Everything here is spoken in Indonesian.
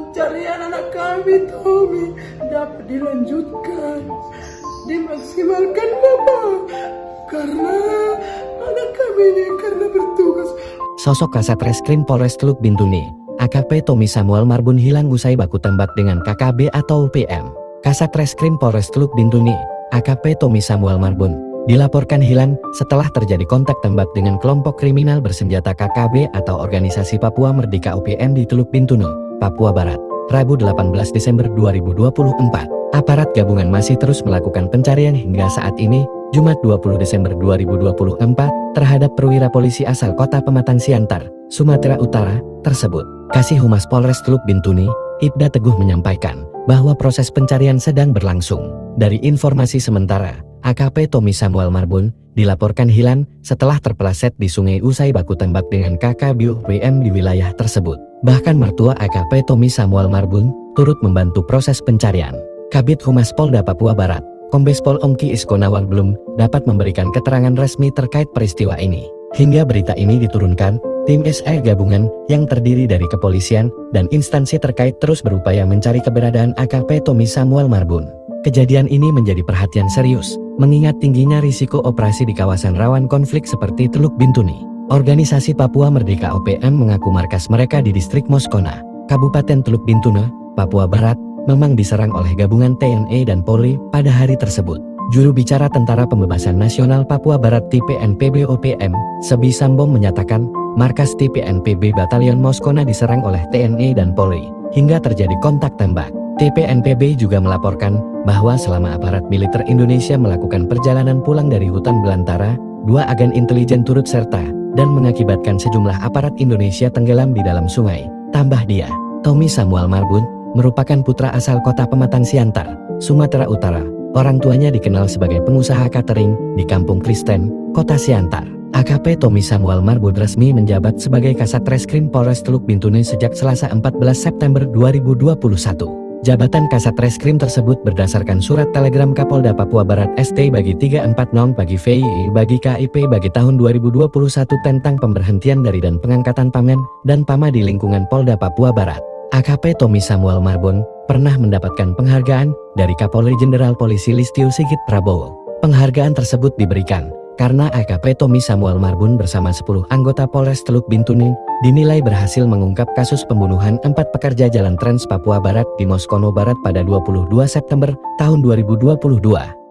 Pencarian anak kami, Tommy, dapat dilanjutkan, dimaksimalkan Bapak, karena anak kami ini karena bertugas. Sosok Kasat Reskrim Polres Teluk Bintuni, AKP Tommy Samuel Marbun hilang usai baku tembak dengan KKB atau PM. Kasat Reskrim Polres Teluk Bintuni, AKP Tommy Samuel Marbun, dilaporkan hilang setelah terjadi kontak tembak dengan kelompok kriminal bersenjata KKB atau Organisasi Papua Merdeka OPM di Teluk Bintuni, Papua Barat, Rabu 18 Desember 2024. Aparat gabungan masih terus melakukan pencarian hingga saat ini, Jumat 20 Desember 2024, terhadap perwira polisi asal kota Pematang Siantar, Sumatera Utara, tersebut. Kasih Humas Polres Teluk Bintuni, Ibda Teguh menyampaikan bahwa proses pencarian sedang berlangsung. Dari informasi sementara, AKP Tommy Samuel Marbun dilaporkan hilang setelah terpeleset di sungai usai baku tembak dengan KKB OPM di wilayah tersebut. Bahkan mertua AKP Tommy Samuel Marbun turut membantu proses pencarian. Kabid Humas Polda Papua Barat, Kombes Pol Ongki Iskonawang belum dapat memberikan keterangan resmi terkait peristiwa ini. Hingga berita ini diturunkan, tim SR gabungan yang terdiri dari kepolisian dan instansi terkait terus berupaya mencari keberadaan AKP Tommy Samuel Marbun. Kejadian ini menjadi perhatian serius, mengingat tingginya risiko operasi di kawasan rawan konflik seperti Teluk Bintuni. Organisasi Papua Merdeka OPM mengaku markas mereka di distrik Moskona, Kabupaten Teluk Bintuni, Papua Barat, memang diserang oleh gabungan TNI dan Polri pada hari tersebut. Juru bicara Tentara Pembebasan Nasional Papua Barat TPNPB OPM, Sebi Sambong menyatakan, markas TPNPB Batalion Moskona diserang oleh TNI dan Polri, hingga terjadi kontak tembak. TPNPB juga melaporkan bahwa selama aparat militer Indonesia melakukan perjalanan pulang dari hutan belantara, 2 agen intelijen turut serta, dan mengakibatkan sejumlah aparat Indonesia tenggelam di dalam sungai. Tambah dia, Tommy Samuel Marbun merupakan putra asal kota Pematang Siantar, Sumatera Utara. Orang tuanya dikenal sebagai pengusaha catering di Kampung Kristen, Kota Siantar. AKP Tommy Samuel Marbun resmi menjabat sebagai Kasat Reskrim Polres Teluk Bintuni sejak Selasa 14 September 2021. Jabatan Kasat Reskrim tersebut berdasarkan surat telegram Kapolda Papua Barat ST bagi 340 bagi VII bagi KIP bagi tahun 2021 tentang pemberhentian dari dan pengangkatan Pamen dan Pama di lingkungan Polda Papua Barat. AKP Tommy Samuel Marbun pernah mendapatkan penghargaan dari Kapolri Jenderal Polisi Listio Sigit Prabowo. Penghargaan tersebut diberikan karena AKP Tommy Samuel Marbun bersama 10 anggota Polres Teluk Bintuni dinilai berhasil mengungkap kasus pembunuhan 4 pekerja Jalan Trans Papua Barat di Moskono Barat pada 22 September tahun 2022.